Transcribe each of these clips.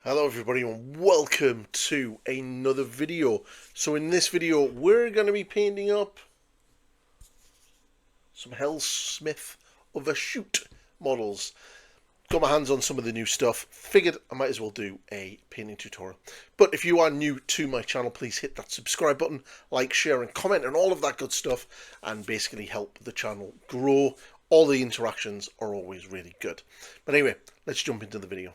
Hello everybody and welcome to another video. So in this video we're going to be painting up some Helsmith of Hashut models. Got my hands on some of the new stuff, figured I might as well do a painting tutorial. But if you are new to my channel, please hit that subscribe button, like, share and comment and all of that good stuff, and basically help the channel grow. All the interactions are always really good. But anyway, let's jump into the video.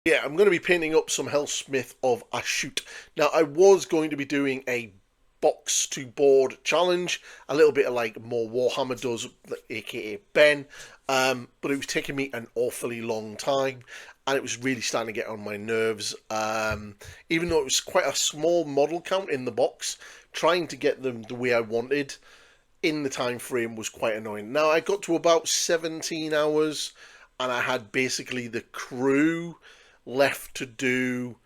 Yeah, I'm going to be painting up some Helsmith of Hashut. Now, I was going to be doing a box to board challenge, a little bit of like more Warhammer does, aka Ben, but it was taking me an awfully long time, and it was really starting to get on my nerves. Even though it was quite a small model count in the box, trying to get them the way I wanted in the time frame was quite annoying. Now, I got to about 17 hours, and I had basically the crew left to do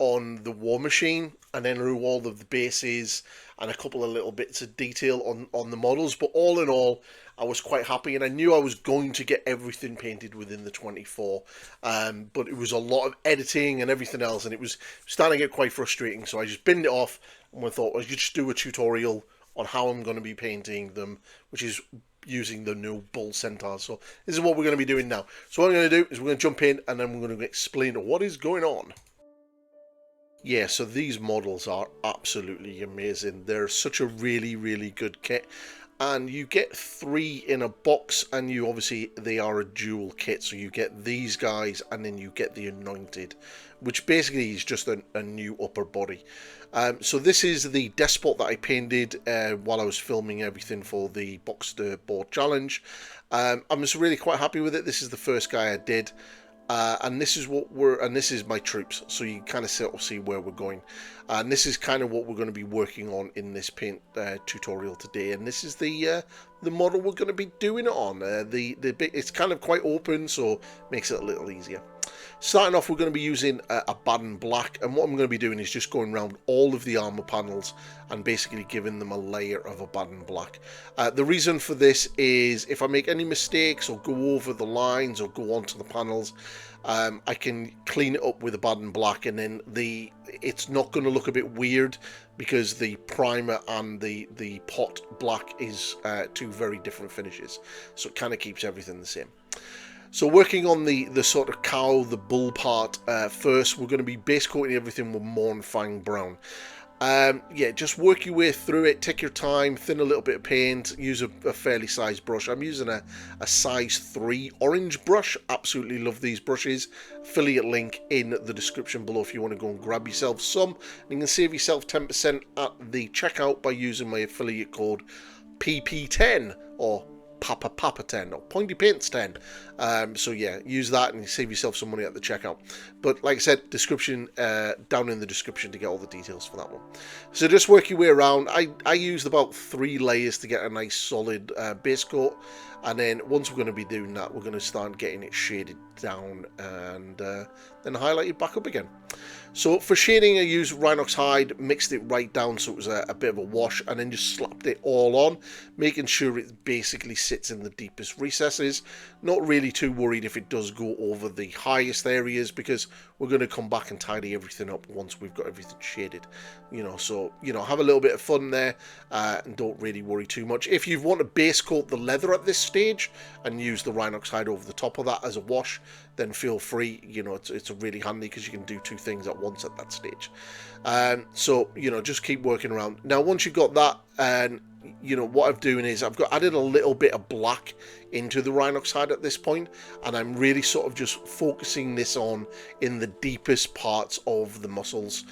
on the war machine, and then do all of the bases and a couple of little bits of detail on the models. But all in all, I was quite happy, and I knew I was going to get everything painted within the 24. But it was a lot of editing and everything else, and it was starting to get quite frustrating. So I just binned it off, and I thought I should just do a tutorial on how I'm going to be painting them, which is using the new bull centaurs. So this is what we're going to be doing now. So what I'm going to do is we're going to jump in, and then we're going to explain what is going on. Yeah, so these models are absolutely amazing. They're such a really good kit, and you get 3 in a box, and you obviously, they are a dual kit, so you get these guys and then you get the Anointed, which basically is just a new upper body. So this is the Despot that I painted while I was filming everything for the box to board challenge. I'm just really quite happy with it. This is the first guy I did. And this is this is my troops, so you kind of sort of see where we're going. And this is kind of what we're going to be working on in this paint tutorial today. And this is the model we're going to be doing it on. It's kind of quite open, so makes it a little easier. Starting off, we're going to be using a Baden Black, and what I'm going to be doing is just going around all of the armor panels and basically giving them a layer of a Baden Black. The reason for this is if I make any mistakes or go over the lines or go onto the panels, I can clean it up with a Baden Black, and then it's not going to look a bit weird because the primer and the pot black is 2 very different finishes, so it kind of keeps everything the same. So working on the sort of cow, the bull part first, we're going to be base coating everything with Mournfang Brown. Yeah, just work your way through it, take your time, thin a little bit of paint, use a fairly sized brush. I'm using a size 3 orange brush. Absolutely love these brushes. Affiliate link in the description below if you want to go and grab yourself some. And you can save yourself 10% at the checkout by using my affiliate code PP10 or Papa 10 or Pointy Paints 10. So yeah, use that and save yourself some money at the checkout. But like I said, description down in the description to get all the details for that one. So just work your way around. I used about 3 layers to get a nice solid base coat, and then once we're going to be doing that, we're going to start getting it shaded down and then highlight it back up again. So for shading, I used Rhinox Hide, mixed it right down so it was a bit of a wash, and then just slapped it all on, making sure it basically sits in the deepest recesses. Not really too worried if it does go over the highest areas, because we're going to come back and tidy everything up once we've got everything shaded. So have a little bit of fun there, and don't really worry too much. If you want to base coat the leather at this stage and use the Rhinox Hide over the top of that as a wash, then feel free. It's really handy because you can do 2 things at once at that stage. So just keep working around. Now once you've got that, and what I'm doing is I've added a little bit of black into the Rhinox Hide at this point, and I'm really sort of just focusing this on in the deepest parts of the muscles.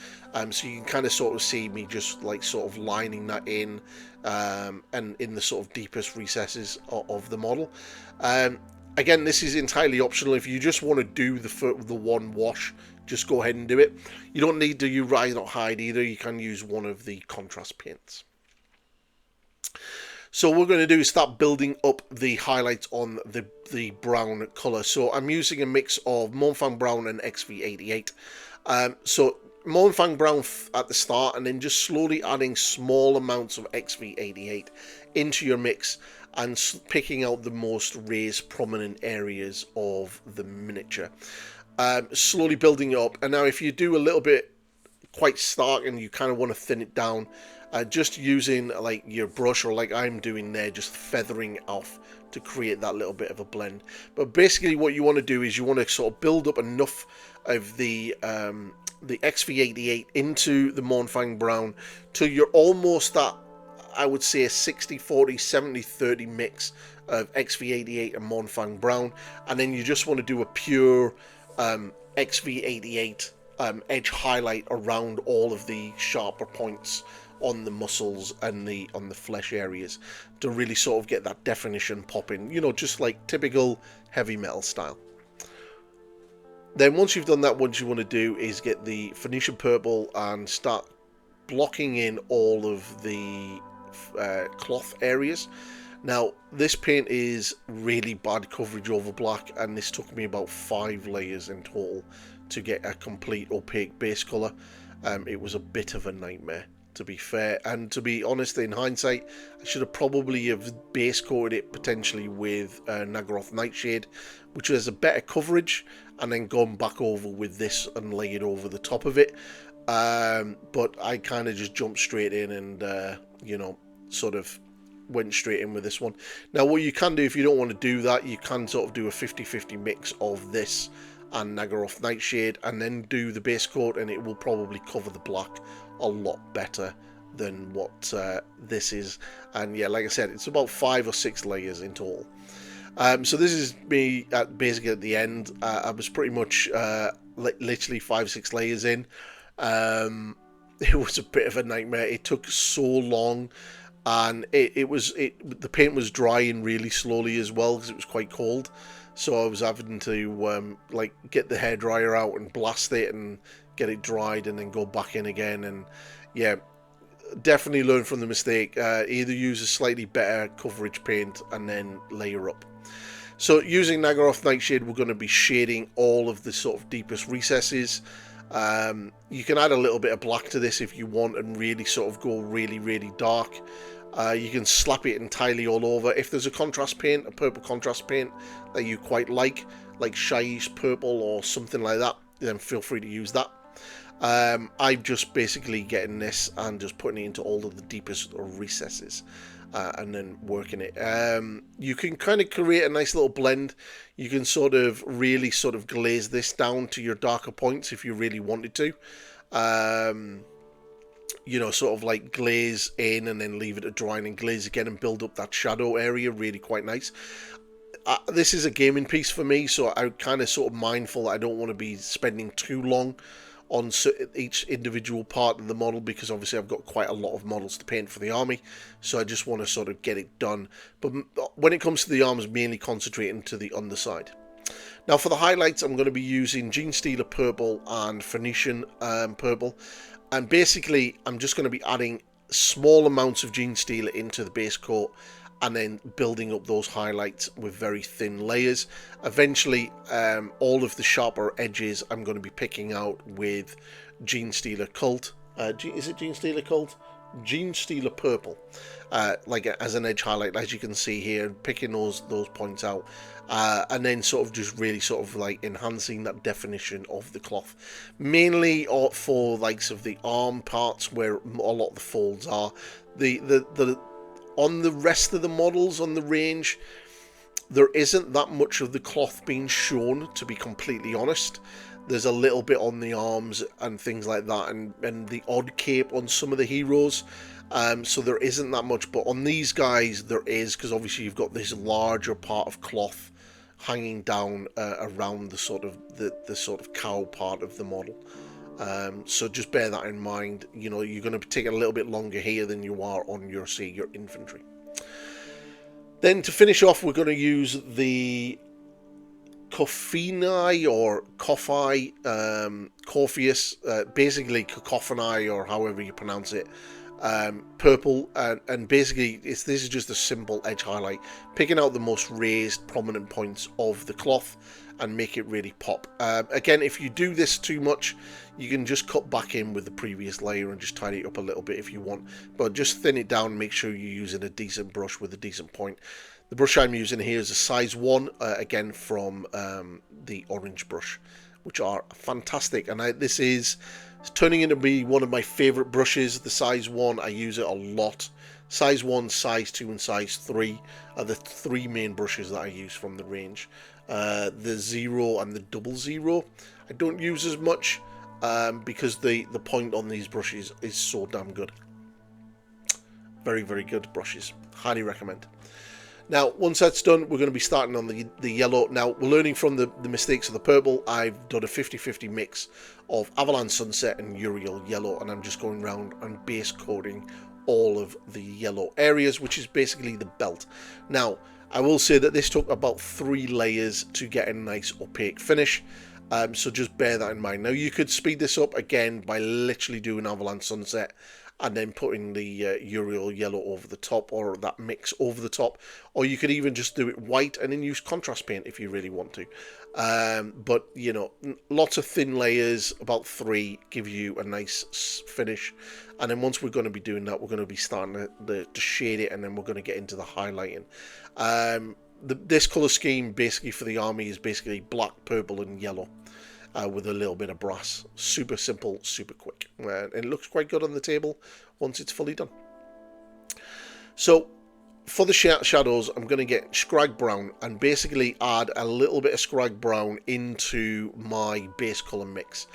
So you can kind of sort of see me just like sort of lining that in, and in the sort of deepest recesses of the model. Again, this is entirely optional. If you just want to do the one wash, just go ahead and do it. You don't need to use Rhinox Hide either. You can use one of the contrast paints. So what we're going to do is start building up the highlights on the brown colour. So I'm using a mix of Mournfang Brown and XV88. So Mournfang Brown at the start, and then just slowly adding small amounts of XV88 into your mix, and picking out the most raised prominent areas of the miniature. Slowly building it up. And now if you do a little bit quite stark and you kind of want to thin it down, just using like your brush, or like I'm doing there, just feathering it off to create that little bit of a blend. But basically what you want to do is you want to sort of build up enough of the XV88 into the Mournfang Brown till you're almost at, I would say, a 60-40, 70-30 mix of XV88 and Mournfang Brown. And then you just want to do a pure XV88 edge highlight around all of the sharper points on the muscles and on the flesh areas to really sort of get that definition popping, you know, just like typical heavy metal style. Then once you've done that, what you want to do is get the Phoenician purple and start blocking in all of the cloth areas. Now this paint is really bad coverage over black, and this took me about 5 layers in total to get a complete opaque base colour. It was a bit of a nightmare, to be fair, and to be honest, in hindsight, I should have probably have base coated it potentially with Naggaroth Nightshade, which has a better coverage, and then gone back over with this and laid over the top of it. But I kind of just jumped straight in and you know, sort of went straight in with this one. Now what you can do, if you don't want to do that, you can sort of do a 50-50 mix of this and Naggaroth Nightshade and then do the base coat, and it will probably cover the black a lot better than what this is. And yeah, like I said, it's about 5 or 6 layers in total. So this is me basically at the end. I was pretty much literally 5-6 layers in. It was a bit of a nightmare. It took so long, and the paint was drying really slowly as well because it was quite cold. So I was having to like get the hairdryer out and blast it and get it dried and then go back in again. And yeah, definitely learn from the mistake. Either use a slightly better coverage paint and then layer up. So using Naggaroth Nightshade, we're going to be shading all of the sort of deepest recesses. You can add a little bit of black to this if you want and really sort of go really, really dark. You can slap it entirely all over. If there's a contrast paint, a purple contrast paint that you quite like Shai's purple or something like that, then feel free to use that. I'm just basically getting this and just putting it into all of the deepest recesses and then working it. You can kind of create a nice little blend. You can sort of really sort of glaze this down to your darker points if you really wanted to. You know, sort of like glaze in and then leave it to dry and then glaze again and build up that shadow area. Really quite nice. This is a gaming piece for me, so I'm kind of sort of mindful that I don't want to be spending too long on each individual part of the model, because obviously I've got quite a lot of models to paint for the army, so I just want to sort of get it done. But when it comes to the arms, mainly concentrating to the underside. Now for the highlights, I'm going to be using Genestealer Purple and Phoenician Purple, and basically I'm just going to be adding small amounts of Genestealer into the base coat and then building up those highlights with very thin layers. Eventually, all of the sharper edges I'm going to be picking out with Genestealer Cult. Is it Genestealer Cult? Genestealer Purple, like as an edge highlight, as you can see here, picking those points out, and then sort of just really sort of like enhancing that definition of the cloth, mainly for likes of the arm parts where a lot of the folds are. The on the rest of the models on the range, there isn't that much of the cloth being shown, to be completely honest. There's a little bit on the arms and things like that, and the odd cape on some of the heroes. So there isn't that much, but on these guys there is, because obviously you've got this larger part of cloth hanging down around the sort of cowl part of the model. So just bear that in mind. You know, you're going to take a little bit longer here than you are on your infantry. Then to finish off, we're going to use the Coffini or Coffei, Corpheus, basically Cacophony or however you pronounce it, purple, and basically this is just a simple edge highlight, picking out the most raised prominent points of the cloth and make it really pop. Again, if you do this too much, you can just cut back in with the previous layer and just tidy it up a little bit if you want, but just thin it down and make sure you're using a decent brush with a decent point. The brush I'm using here is a size 1, again from the orange brush, which are fantastic, and this is turning into be one of my favorite brushes. The size 1, I use it a lot. Size 1, size 2 and size 3 are the 3 main brushes that I use from the range. The 0 and the 00 I don't use as much because the point on these brushes is so damn good. Very, very good brushes. Highly recommend. Now, once that's done, we're going to be starting on the yellow. Now, we're learning from the mistakes of the purple. I've done a 50-50 mix of Avalanche Sunset and Uriel Yellow, and I'm just going around and base coating all of the yellow areas, which is basically the belt. Now, I will say that this took about 3 layers to get a nice opaque finish, so just bear that in mind. Now, you could speed this up again by literally doing Avalanche Sunset and then putting the Uriel Yellow over the top, or that mix over the top, or you could even just do it white and then use contrast paint if you really want to. But, you know, lots of thin layers, about 3, give you a nice finish. And then once we're going to be doing that, we're going to be starting to shade it, and then we're going to get into the highlighting. This colour scheme basically for the army is basically black, purple and yellow. With a little bit of brass. Super simple, super quick. And it looks quite good on the table once it's fully done. So, for the shadows, I'm going to get Scrag Brown and basically add a little bit of Scrag Brown into my base colour mix.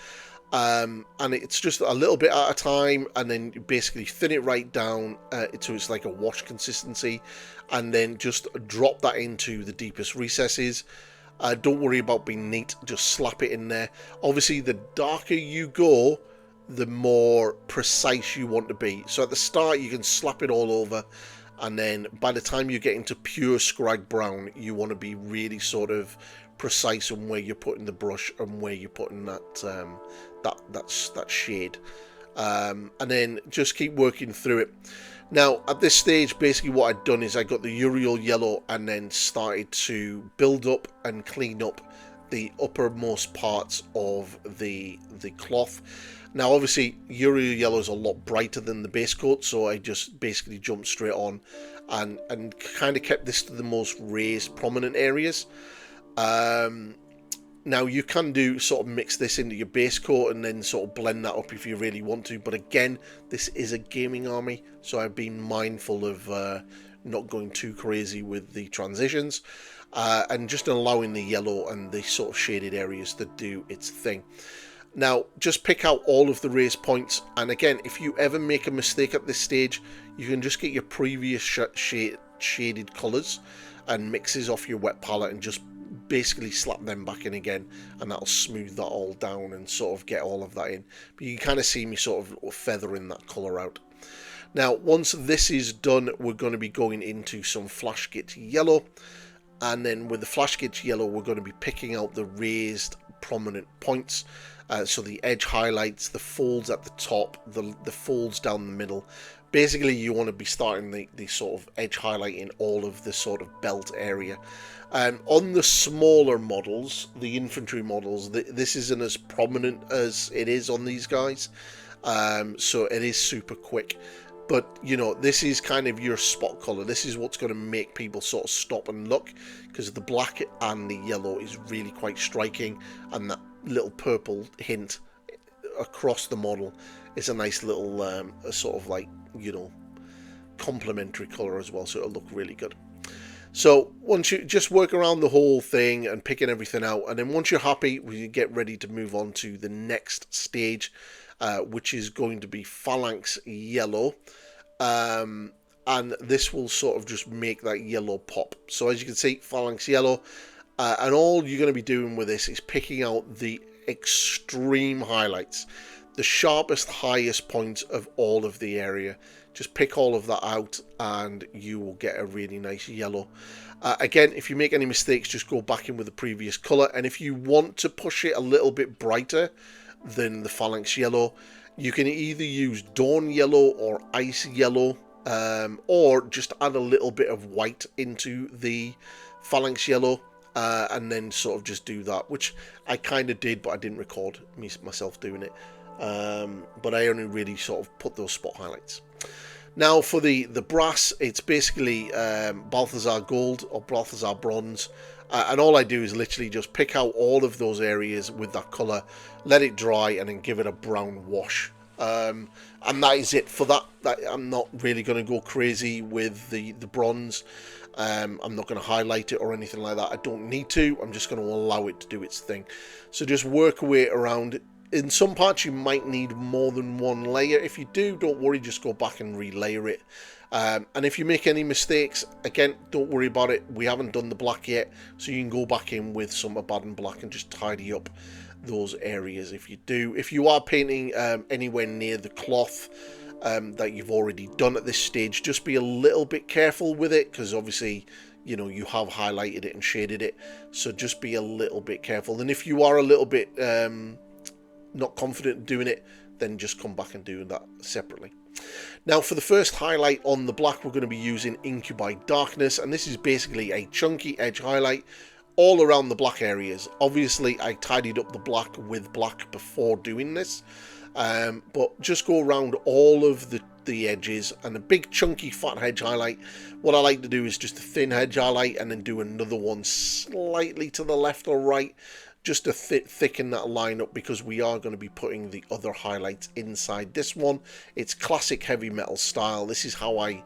And it's just a little bit at a time, and then basically thin it right down so it's like a wash consistency, and then just drop that into the deepest recesses. Don't worry about being neat, just slap it in there. Obviously, the darker you go, the more precise you want to be. So at the start, you can slap it all over, and then by the time you get into pure Scrag Brown, you want to be really sort of precise on where you're putting the brush and where you're putting that shade. And then just keep working through it. Now, at this stage, basically what I'd done is I got the Uriel Yellow and then started to build up and clean up the uppermost parts of the cloth. Now, obviously, Uriel Yellow is a lot brighter than the base coat, so I just basically jumped straight on and kind of kept this to the most raised, prominent areas. Now, you can do sort of mix this into your base coat and then sort of blend that up if you really want to. But again, this is a gaming army, so I've been mindful of not going too crazy with the transitions and just allowing the yellow and the sort of shaded areas to do its thing. Now, just pick out all of the raised points. And again, if you ever make a mistake at this stage, you can just get your previous shaded colours and mixes off your wet palette and just basically slap them back in again, and that'll smooth that all down and sort of get all of that in. But you can kind of see me sort of feathering that colour out. Now, once this is done, we're going to be going into some Flash Gitch Yellow, and then with the Flash Gitch Yellow, we're going to be picking out the raised prominent points. So the edge highlights, the folds at the top, the folds down the middle. Basically, you want to be starting the sort of edge highlighting all of the sort of belt area. On the smaller models, the infantry models, this isn't as prominent as it is on these guys. So it is super quick. But, you know, this is kind of your spot colour. This is what's going to make people sort of stop and look, because the black and the yellow is really quite striking, and that little purple hint across the model is a nice little sort of like, you know, complementary colour as well, so it'll look really good. So once you just work around the whole thing and picking everything out, and then once you're happy, we get ready to move on to the next stage, which is going to be Phalanx Yellow, and this will sort of just make that yellow pop. So as you can see, Phalanx Yellow, and all you're going to be doing with this is picking out the extreme highlights, the sharpest, highest points of all of the area. Just pick all of that out and you will get a really nice yellow. Again, if you make any mistakes, just go back in with the previous colour, and if you want to push it a little bit brighter than the Phalanx Yellow, You can either use Dawn Yellow or Ice Yellow, or just add a little bit of white into the Phalanx Yellow, and then sort of just do that, which I kind of did, but I didn't record myself doing it. But I only really sort of put those spot highlights. Now for the brass, it's basically Balthazar Gold or Balthazar Bronze. And all I do is literally just pick out all of those areas with that colour, let it dry, and then give it a brown wash. And that is it for that. I'm not really going to go crazy with the bronze. I'm not going to highlight it or anything like that. I don't need to. I'm just going to allow it to do its thing. So just work your way around. In some parts you might need more than one layer. If you do, don't worry, just go back and relayer it. And if you make any mistakes, again, don't worry about it. We haven't done the black yet, so you can go back in with some Abaddon black and just tidy up those areas if you do. If you are painting anywhere near the cloth that you've already done at this stage, just be a little bit careful with it, because obviously, you know, you have highlighted it and shaded it, so just be a little bit careful. And if you are a little bit not confident in doing it, then just come back and do that separately. Now for the first highlight on the black, we're going to be using Incubi Darkness, and this is basically a chunky edge highlight all around the black areas. Obviously I tidied up the black with black before doing this, but just go around all of the edges, and a big chunky fat edge highlight. What I like to do is just a thin edge highlight and then do another one slightly to the left or right, just to thicken that line up, because we are going to be putting the other highlights inside this one. It's classic heavy metal style. This is how I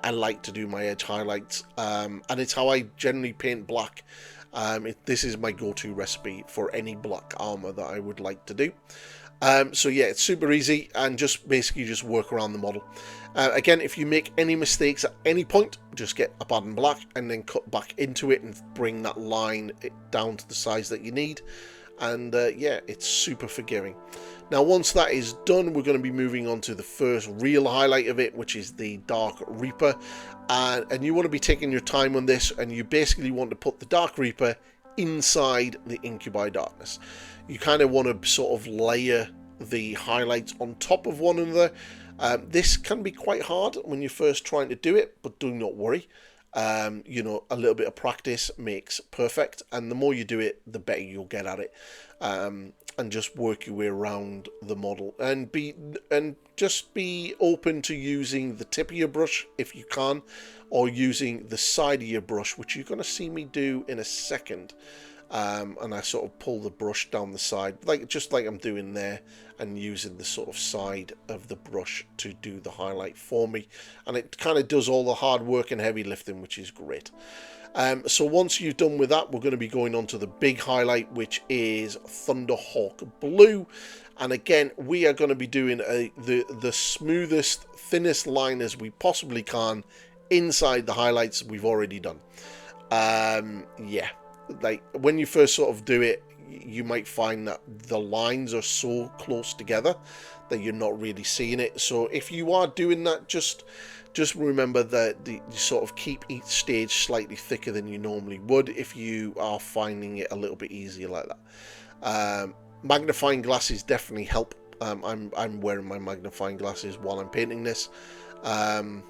like to do my edge highlights, and it's how I generally paint black. This is my go-to recipe for any black armor that I would like to do. So yeah, it's super easy, and just basically just work around the model. Again, if you make any mistakes at any point, just get Abaddon black and then cut back into it and bring that line down to the size that you need. And yeah, it's super forgiving. Now once that is done, we're going to be moving on to the first real highlight of it, which is the Dark Reaper. And you want to be taking your time on this, and you basically want to put the Dark Reaper inside the Incubi Darkness. You kind of want to sort of layer the highlights on top of one another. This can be quite hard when you're first trying to do it, but do not worry. You know, a little bit of practice makes perfect, and the more you do it, the better you'll get at it. And just work your way around the model, and just be open to using the tip of your brush if you can, or using the side of your brush, which you're going to see me do in a second. And I sort of pull the brush down the side, just like I'm doing there, and using the sort of side of the brush to do the highlight for me, and it kind of does all the hard work and heavy lifting, which is great. So once you've done with that, we're going to be going on to the big highlight, which is Thunderhawk Blue. And again, we are going to be doing the smoothest, thinnest line as we possibly can inside the highlights we've already done. Yeah, like when you first sort of do it, you might find that the lines are so close together that you're not really seeing it. So if you are doing that, just remember that you sort of keep each stage slightly thicker than you normally would if you are finding it a little bit easier like that. Magnifying glasses definitely help. I'm wearing my magnifying glasses while I'm painting this, and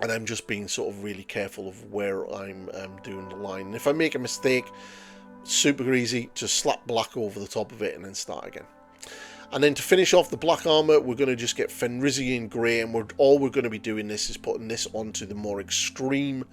I'm just being sort of really careful of where I'm doing the line. And if I make a mistake, super easy, just slap black over the top of it and then start again. And then to finish off the black armor, we're going to just get Fenrisian Grey, and all we're going to be doing this is putting this onto the more extreme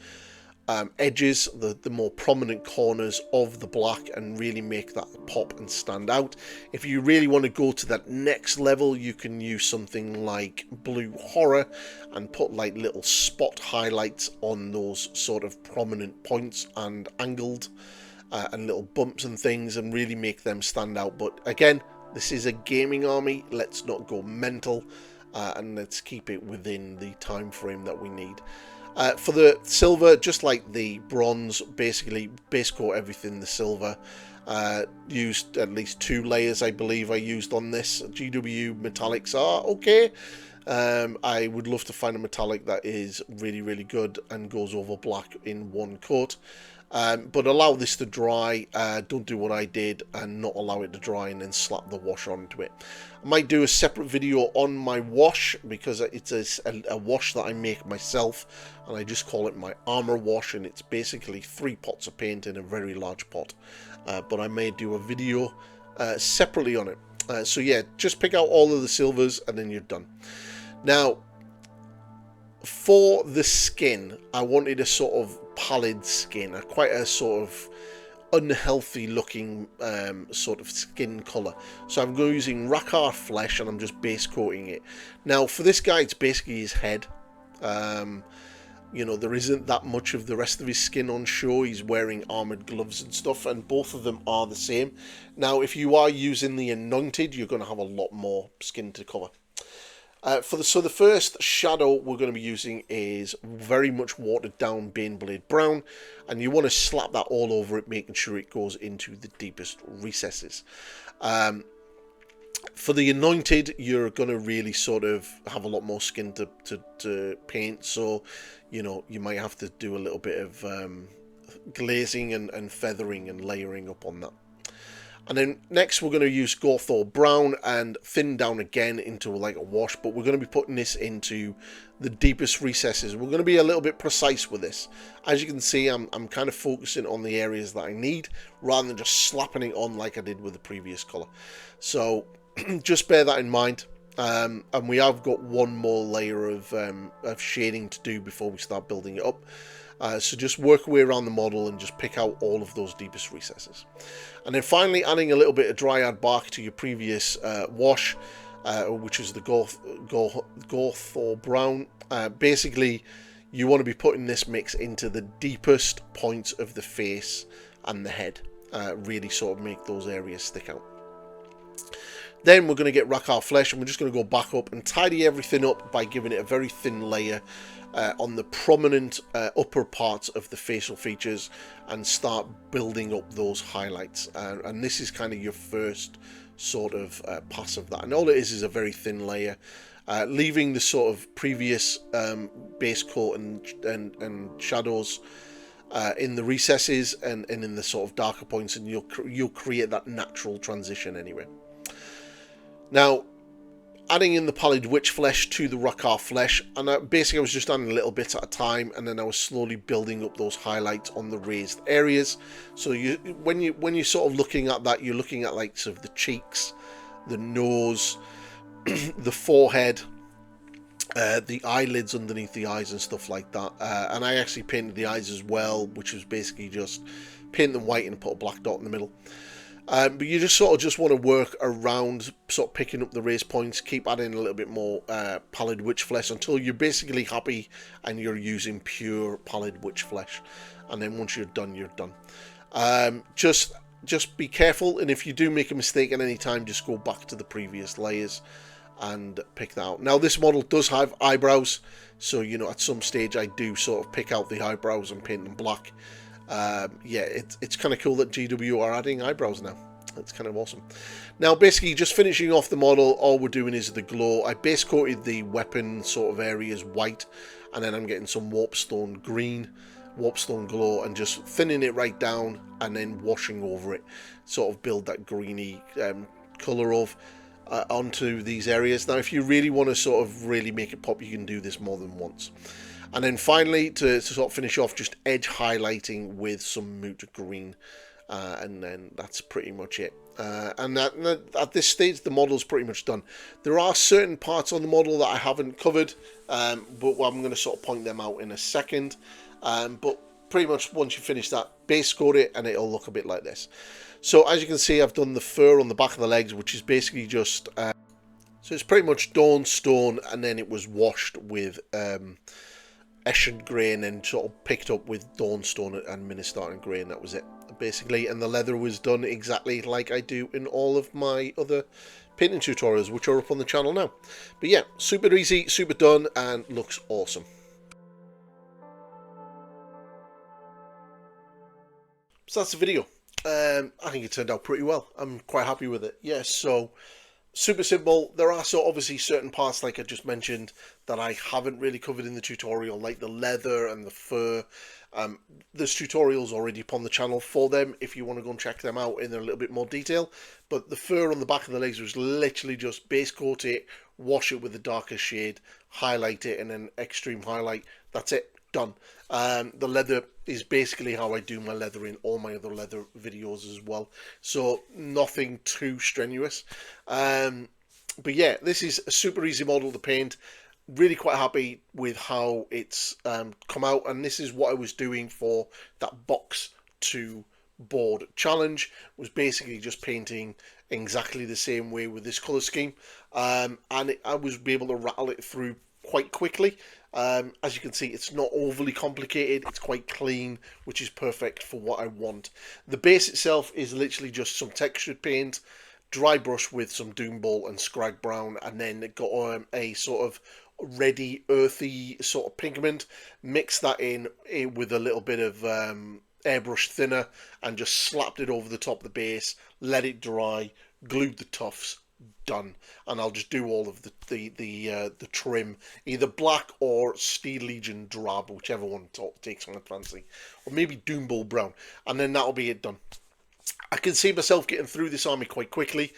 edges, the more prominent corners of the black, and really make that pop and stand out. If you really want to go to that next level, you can use something like Blue Horror and put like little spot highlights on those sort of prominent points and angled and little bumps and things, and really make them stand out. But again, this is a gaming army, let's not go mental, and let's keep it within the time frame that we need. For the silver, just like the bronze, basically base coat everything the silver. Used at least 2 layers, I believe I used on this. GW metallics are okay. I would love to find a metallic that is really, really good and goes over black in one coat. But allow this to dry. Don't do what I did and not allow it to dry and then slap the wash onto it. I might do a separate video on my wash because it's a wash that I make myself, and I just call it my armor wash, and it's basically 3 pots of paint in a very large pot. But I may do a video separately on it. So yeah, just pick out all of the silvers and then you're done. Now, for the skin, I wanted a sort of pallid skin, quite a sort of unhealthy looking sort of skin colour. So I'm using Rakhar flesh and I'm just base coating it. Now for this guy, it's basically his head. You know, there isn't that much of the rest of his skin on show. He's wearing armoured gloves and stuff, and both of them are the same. Now, if you are using the Anointed, you're going to have a lot more skin to cover. So the first shadow we're going to be using is very much watered down Baneblade Brown, and you want to slap that all over it, making sure it goes into the deepest recesses. For the Anointed, you're going to really sort of have a lot more skin to paint, so you know, you might have to do a little bit of glazing and feathering and layering up on that. And then next we're going to use Gorthor Brown and thin down again into like a wash, but we're going to be putting this into the deepest recesses. We're going to be a little bit precise with this. As you can see, I'm kind of focusing on the areas that I need rather than just slapping it on like I did with the previous colour. So just bear that in mind. And we have got one more layer of shading to do before we start building it up. So just work your way around the model and just pick out all of those deepest recesses. And then finally adding a little bit of Dryad bark to your previous wash, which is the Gorthor Brown. Basically, you want to be putting this mix into the deepest points of the face and the head. Really sort of make those areas stick out. Then we're going to get Rakhar Flesh, and we're just going to go back up and tidy everything up by giving it a very thin layer on the prominent upper parts of the facial features and start building up those highlights. And this is kind of your first sort of pass of that. And all it is a very thin layer, leaving the sort of previous base coat and shadows in the recesses and in the sort of darker points, and you'll create that natural transition anyway. Now, adding in the Pallid Witch Flesh to the Rakhar Flesh, and basically I was just adding a little bit at a time, and then I was slowly building up those highlights on the raised areas. So when you're sort of looking at that, you're looking at like sort of the cheeks, the nose, the forehead, the eyelids underneath the eyes and stuff like that. And I actually painted the eyes as well, which was basically just paint them white and put a black dot in the middle. But you just sort of just want to work around sort of picking up the raise points, keep adding a little bit more Pallid Witch Flesh until you're basically happy and you're using pure Pallid Witch Flesh. And then once you're done, you're done. Just be careful, and if you do make a mistake at any time, just go back to the previous layers and pick that out. Now this model does have eyebrows, so you know at some stage I do sort of pick out the eyebrows and paint them black. Yeah, it's kind of cool that GW are adding eyebrows now. It's kind of awesome. Now basically just finishing off the model, all we're doing is the glow. I base coated the weapon sort of areas white, and then I'm getting some warpstone green, warpstone glow, and just thinning it right down and then washing over it, sort of build that greeny colour of onto these areas. Now if you really want to sort of really make it pop, you can do this more than once. And then finally, to sort of finish off, just edge highlighting with some moot green. And then that's pretty much it. And at this stage, the model's pretty much done. There are certain parts on the model that I haven't covered, but I'm going to sort of point them out in a second. But pretty much once you finish that, base coat it, and it'll look a bit like this. So as you can see, I've done the fur on the back of the legs, which is basically just... so it's pretty much dawn stone, and then it was washed with... Escher grey and then sort of picked up with Dawnstone and Ministartan grey, and that was it basically. And the leather was done exactly like I do in all of my other painting tutorials, which are up on the channel now. But yeah, super easy, super done, and looks awesome. So that's the video. I think it turned out pretty well. I'm quite happy with it. Yeah, so super simple. There are obviously certain parts, like I just mentioned, that I haven't really covered in the tutorial, like the leather and the fur. There's tutorials already upon the channel for them if you want to go and check them out in a little bit more detail. But the fur on the back of the legs was literally just base coat it, wash it with the darker shade, highlight it, and then extreme highlight. That's it, done. The leather is basically how I do my leather in all my other leather videos as well. So nothing too strenuous. But yeah, this is a super easy model to paint. Really quite happy with how it's come out, and this is what I was doing for that box to board challenge, was basically just painting exactly the same way with this colour scheme, and I was able to rattle it through quite quickly. As you can see, it's not overly complicated, it's quite clean, which is perfect for what I want. The base itself is literally just some textured paint, dry brush with some Doom Ball and Scrag Brown, and then it got a sort of reddy, earthy sort of pigment. Mix that in with a little bit of airbrush thinner, and just slapped it over the top of the base, let it dry, glued the tufts, done. And I'll just do all of the trim, either black or Steel Legion drab, whichever one takes my fancy, or maybe Doom Ball brown, and then that'll be it done. I can see myself getting through this army quite quickly.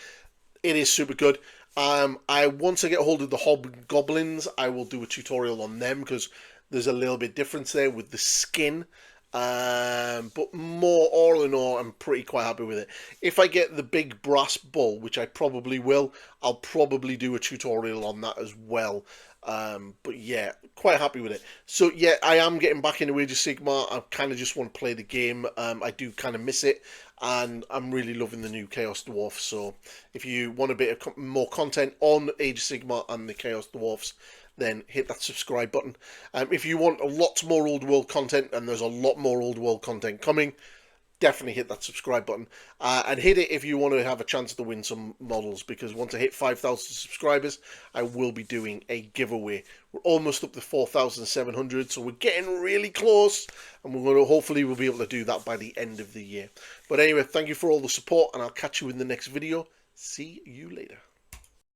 It is super good. Once I get hold of the hobgoblins, I will do a tutorial on them, because there's a little bit difference there with the skin. But all in all, I'm pretty quite happy with it. If I get the big brass bull, which I probably will, I'll probably do a tutorial on that as well. But yeah, quite happy with it. So yeah, I am getting back into Age of Sigmar. I kind of just want to play the game. I do kind of miss it, and I'm really loving the new Chaos Dwarfs. So if you want a bit of more content on Age of Sigmar and the Chaos Dwarfs, then hit that subscribe button. If you want a lot more old world content, and there's a lot more old world content coming, definitely hit that subscribe button, and hit it if you want to have a chance to win some models, because once I hit 5,000 subscribers, I will be doing a giveaway. We're almost up to 4,700, so we're getting really close, and we're going to hopefully we'll be able to do that by the end of the year. But anyway, thank you for all the support, and I'll catch you in the next video. See you later.